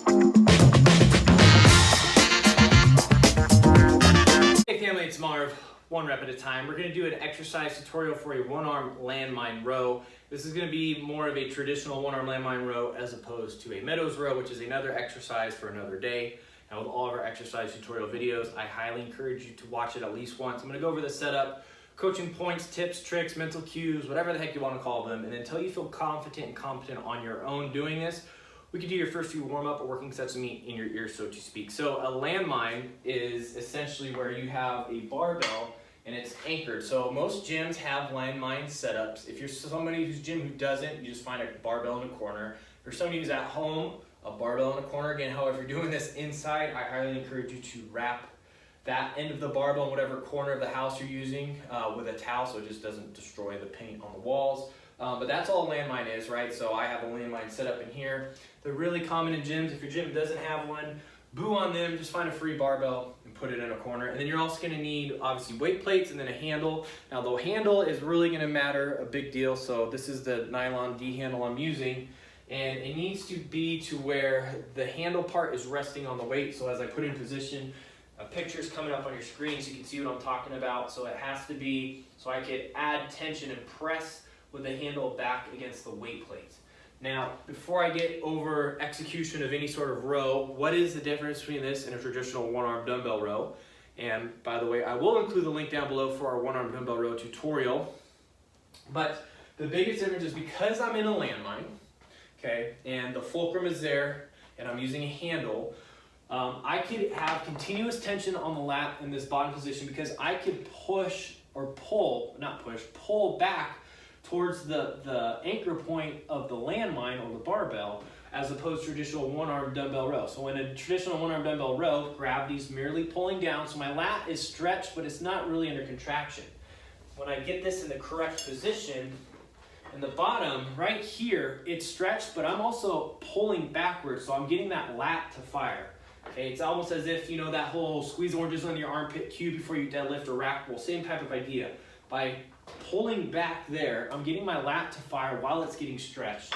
Hey family, it's Marv. One rep at a time. We're going to do an exercise tutorial for a one-arm landmine row. This is going to be more of a traditional one-arm landmine row as opposed to a meadows row, which is another exercise for another day. Now with all of our exercise tutorial videos, I highly encourage you to watch it at least once. I'm going to go over the setup, coaching points, tips, tricks, mental cues, whatever the heck you want to call them, and until you feel confident and competent on your own doing this, we could do your first few warm-up or working sets of meat in your ear, so to speak. So a landmine is essentially where you have a barbell and it's anchored. So most gyms have landmine setups. If you're somebody who's gym who doesn't, you just find a barbell in a corner. If you're somebody who's at home, a barbell in a corner. Again, however you're doing this inside, I highly encourage you to wrap that end of the barbell in whatever corner of the house you're using with a towel so it just doesn't destroy the paint on the walls. But that's all a landmine is, right? So I have a landmine set up in here. They're really common in gyms. If your gym doesn't have one, boo on them, just find a free barbell and put it in a corner. And then you're also gonna need, obviously, weight plates and then a handle. Now the handle is really gonna matter a big deal. So this is the nylon D handle I'm using. And it needs to be to where the handle part is resting on the weight. So as I put in position, a picture's coming up on your screen so you can see what I'm talking about. So it has to be, so I could add tension and press with the handle back against the weight plate. Now, before I get over execution of any sort of row, what is the difference between this and a traditional one-arm dumbbell row? And by the way, I will include the link down below for our one-arm dumbbell row tutorial. But the biggest difference is because I'm in a landmine, okay, and the fulcrum is there, and I'm using a handle, I could have continuous tension on the lat in this bottom position because I could push or pull, not push, pull back towards the anchor point of the landmine or the barbell as opposed to traditional one-arm dumbbell row. So in a traditional one-arm dumbbell row, gravity's merely pulling down, so my lat is stretched, but it's not really under contraction. When I get this in the correct position, in the bottom, right here, it's stretched, but I'm also pulling backwards, so I'm getting that lat to fire. Okay, it's almost as if, you know, that whole squeeze oranges on your armpit cue before you deadlift or rack pull, same type of idea. By pulling back there, I'm getting my lat to fire while it's getting stretched.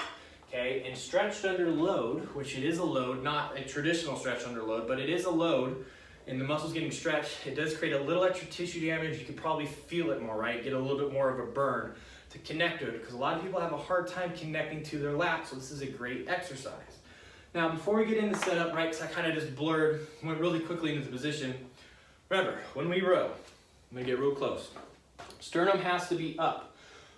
Okay, and stretched under load, which it is a load, not a traditional stretch under load, but it is a load, and the muscle's getting stretched, it does create a little extra tissue damage. You could probably feel it more, right? Get a little bit more of a burn to connect to it, because a lot of people have a hard time connecting to their lat, so this is a great exercise. Now, before we get into setup, right, because I kind of just went really quickly into the position, remember, when we row, I'm gonna get real close. Sternum has to be up.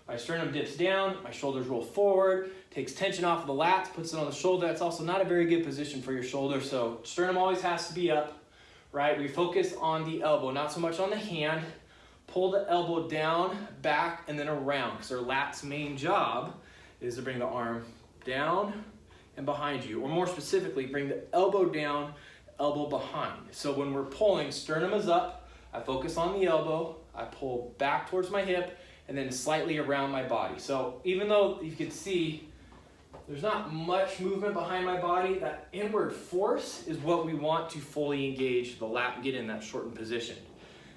My sternum dips down, my shoulders roll forward, takes tension off of the lats, puts it on the shoulder. That's also not a very good position for your shoulder, so sternum always has to be up, right? We focus on the elbow, not so much on the hand. Pull the elbow down, back, and then around, because our lat's main job is to bring the arm down and behind you, or more specifically, bring the elbow down, elbow behind. So when we're pulling, sternum is up, I focus on the elbow, I pull back towards my hip, and then slightly around my body. So even though you can see there's not much movement behind my body, that inward force is what we want to fully engage the lat and get in that shortened position.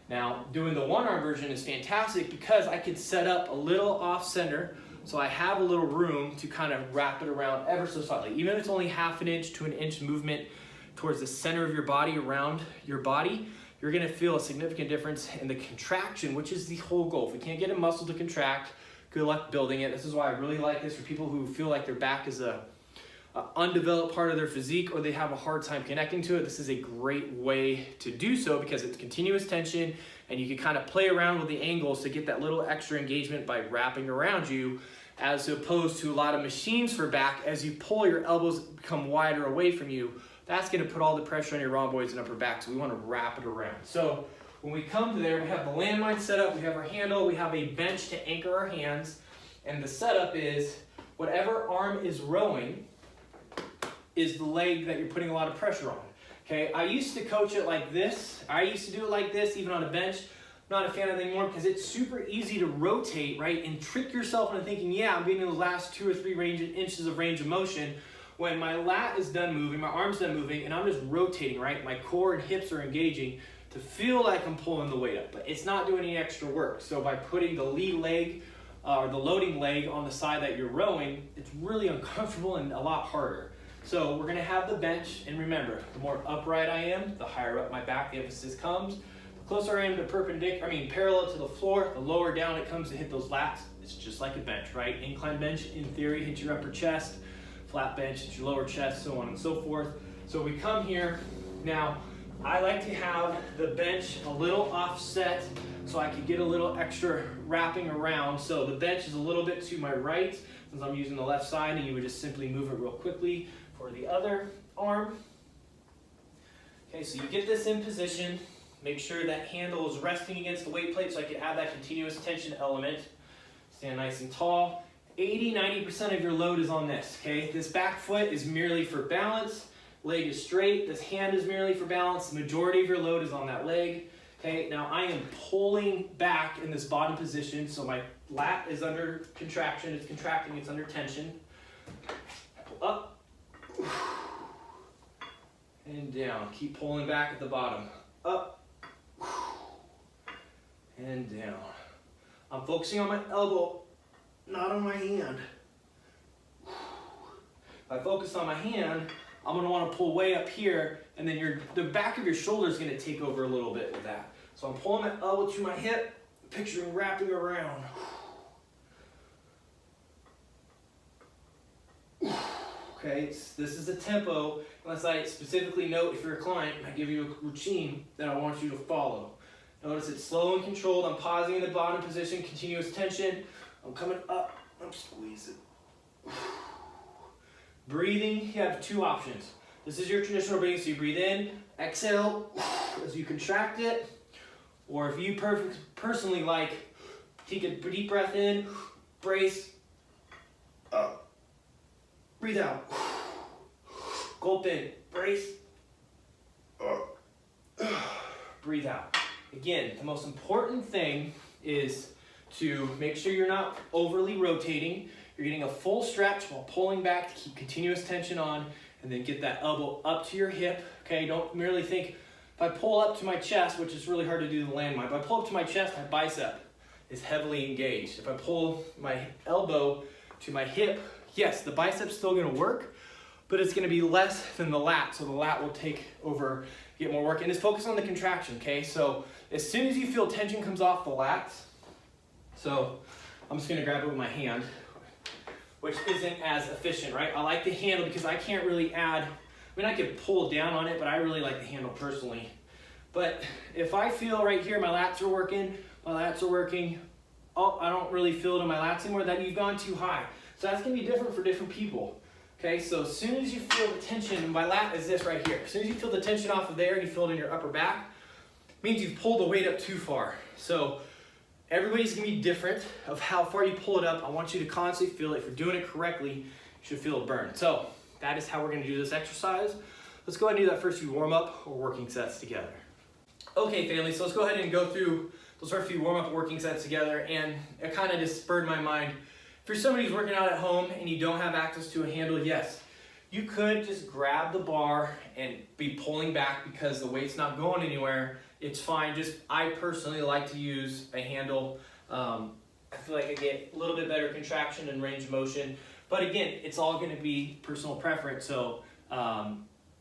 Now, doing the one-arm version is fantastic because I can set up a little off-center, so I have a little room to kind of wrap it around ever so slightly. Even if it's only 1/2 inch to 1 inch movement towards the center of your body, around your body, you're gonna feel a significant difference in the contraction, which is the whole goal. If we can't get a muscle to contract, good luck building it. This is why I really like this for people who feel like their back is a undeveloped part of their physique or they have a hard time connecting to it. This is a great way to do so because it's continuous tension and you can kind of play around with the angles to get that little extra engagement by wrapping around you, as opposed to a lot of machines for back. As you pull, your elbows become wider away from you. That's going to put all the pressure on your rhomboids and upper back, so we want to wrap it around. So when we come to there, we have the landmine set up, we have our handle, we have a bench to anchor our hands, and the setup is whatever arm is rowing is the leg that you're putting a lot of pressure on. Okay, I used to coach it like this. I used to do it like this, even on a bench. I'm not a fan of it anymore because it's super easy to rotate, right, and trick yourself into thinking, yeah, I'm getting those last 2 or 3 inches of range of motion, when my lat is done moving, my arm's done moving, and I'm just rotating, right? My core and hips are engaging to feel like I'm pulling the weight up, but it's not doing any extra work. So by putting the lead leg or the loading leg on the side that you're rowing, it's really uncomfortable and a lot harder. So we're gonna have the bench, and remember, the more upright I am, the higher up my back the emphasis comes. The closer I am to parallel to the floor, the lower down it comes to hit those lats. It's just like a bench, right? Incline bench, in theory, hits your upper chest. Flat bench, hits your lower chest, so on and so forth. So we come here. Now, I like to have the bench a little offset so I can get a little extra wrapping around. So the bench is a little bit to my right, since I'm using the left side, and you would just simply move it real quickly for the other arm. Okay, so you get this in position. Make sure that handle is resting against the weight plate so I can add that continuous tension element. Stand nice and tall. 80–90% of your load is on this, okay? This back foot is merely for balance. Leg is straight. This hand is merely for balance. The majority of your load is on that leg. Okay, now I am pulling back in this bottom position, so my lat is under contraction. It's contracting, it's under tension. Pull up. And down. Keep pulling back at the bottom. Up. And down. I'm focusing on my elbow, not on my hand. If I focus on my hand, I'm going to want to pull way up here, and then the back of your shoulder is going to take over a little bit with that. So I'm pulling my elbow to my hip, picturing wrapping around. Okay, this is a tempo, unless I specifically note if you're a client, I give you a routine that I want you to follow. Notice it's slow and controlled. I'm pausing in the bottom position, continuous tension. I'm coming up, I'm squeezing. Breathing, you have two options. This is your traditional breathing, so you breathe in, exhale as you contract it. Or if you personally like, take a deep breath in, brace, up, breathe out. Gulp in, brace, breathe out. Again, the most important thing is to make sure you're not overly rotating. You're getting a full stretch while pulling back to keep continuous tension on, and then get that elbow up to your hip. Okay, don't merely think, if I pull up to my chest, which is really hard to do the landmine, if I pull up to my chest, my bicep is heavily engaged. If I pull my elbow to my hip, yes, the bicep's still gonna work, but it's gonna be less than the lat, so the lat will take over, get more work, and it's focused on the contraction, okay? So as soon as you feel tension comes off the lats, so I'm just gonna grab it with my hand, which isn't as efficient, right? I like the handle because I can't really add, I mean, I could pull down on it, but I really like the handle personally. But if I feel right here, my lats are working, oh, I don't really feel it in my lats anymore, then you've gone too high. So that's gonna be different for different people. Okay, so as soon as you feel the tension, and my lat is this right here, as soon as you feel the tension off of there and you feel it in your upper back, it means you've pulled the weight up too far. So everybody's gonna be different of how far you pull it up. I want you to constantly feel it. If you're doing it correctly, you should feel it burn. So that is how we're gonna do this exercise. Let's go ahead and do that first few warm-up or working sets together. Okay, family, so let's go ahead and go through those first few warm-up working sets together, and it kind of just spurred my mind. If you're somebody who's working out at home and you don't have access to a handle, yes, you could just grab the bar and be pulling back because the weight's not going anywhere. It's fine. Just, I personally like to use a handle. I feel like I get a little bit better contraction and range of motion. But again, it's all going to be personal preference. So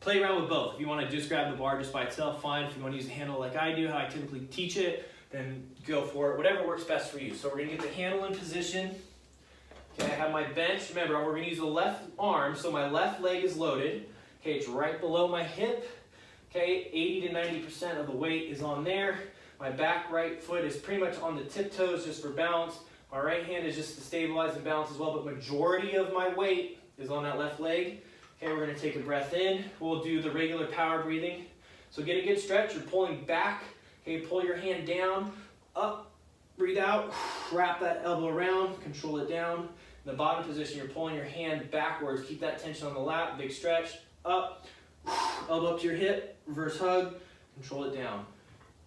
play around with both. If you want to just grab the bar just by itself, fine. If you want to use a handle like I do, how I typically teach it, then go for it. Whatever works best for you. So we're going to get the handle in position. Okay, I have my bench. Remember, we're going to use the left arm, so my left leg is loaded. Okay, it's right below my hip. Okay, 80 to 90% of the weight is on there. My back right foot is pretty much on the tiptoes just for balance. My right hand is just to stabilize and balance as well, but majority of my weight is on that left leg. Okay, we're going to take a breath in. We'll do the regular power breathing. So get a good stretch. You're pulling back. Okay, pull your hand down, up, breathe out, wrap that elbow around, control it down. In the bottom position, you're pulling your hand backwards. Keep that tension on the lat, big stretch, up, elbow up to your hip, reverse hug, control it down.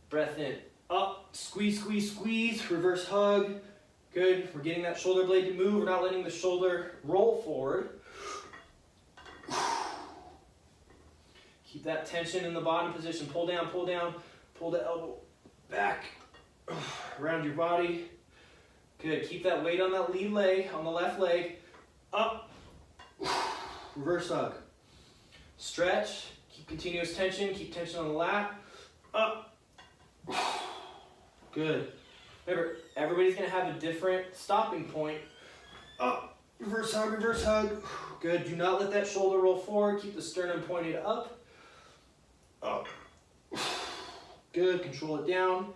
Breath in, up, squeeze, squeeze, squeeze, reverse hug. Good, we're getting that shoulder blade to move. We're not letting the shoulder roll forward. Keep that tension in the bottom position. Pull down, pull the elbow back around your body. Good, keep that weight on that lead leg, on the left leg. Up, reverse hug. Stretch, keep continuous tension, keep tension on the lat. Up. Good. Remember, everybody's gonna have a different stopping point. Up, reverse hug, reverse hug. Good, do not let that shoulder roll forward. Keep the sternum pointed up. Up. Good, control it down.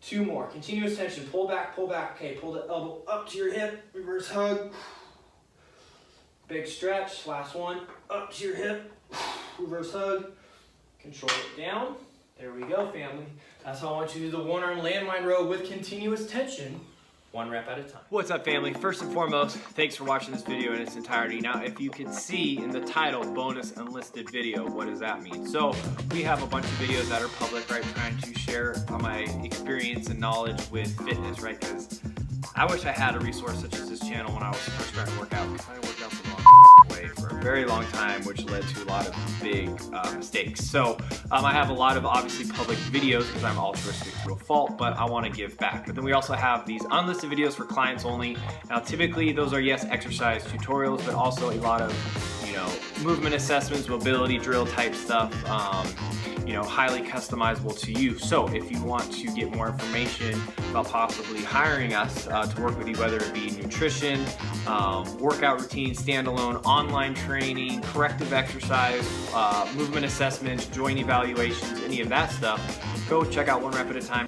2 more, continuous tension, pull back, okay, pull the elbow up to your hip, reverse hug. Big stretch, last one, up to your hip, reverse hug. Control it down. There we go, family. That's how I want you to do the one-arm landmine row with continuous tension, 1 rep at a time. What's up, family? First and foremost, thanks for watching this video in its entirety. Now, if you can see in the title, bonus unlisted video, what does that mean? So we have a bunch of videos that are public, right, trying to share my experience and knowledge with fitness, right? Because I wish I had a resource such as this channel when I was first trying to work out, because I didn't work out the wrong way for a very long time, which led to a lot of big mistakes. So I have a lot of obviously public videos because I'm altruistic to a fault, but I want to give back. But then we also have these unlisted videos for clients only. Now typically those are, yes, exercise tutorials, but also a lot of, movement assessments, mobility drill type stuff, highly customizable to you. So if you want to get more information about possibly hiring us to work with you, whether it be nutrition, workout routines, standalone, online training, corrective exercise, movement assessments, joint evaluations, any of that stuff, go check out One Rep at a Time.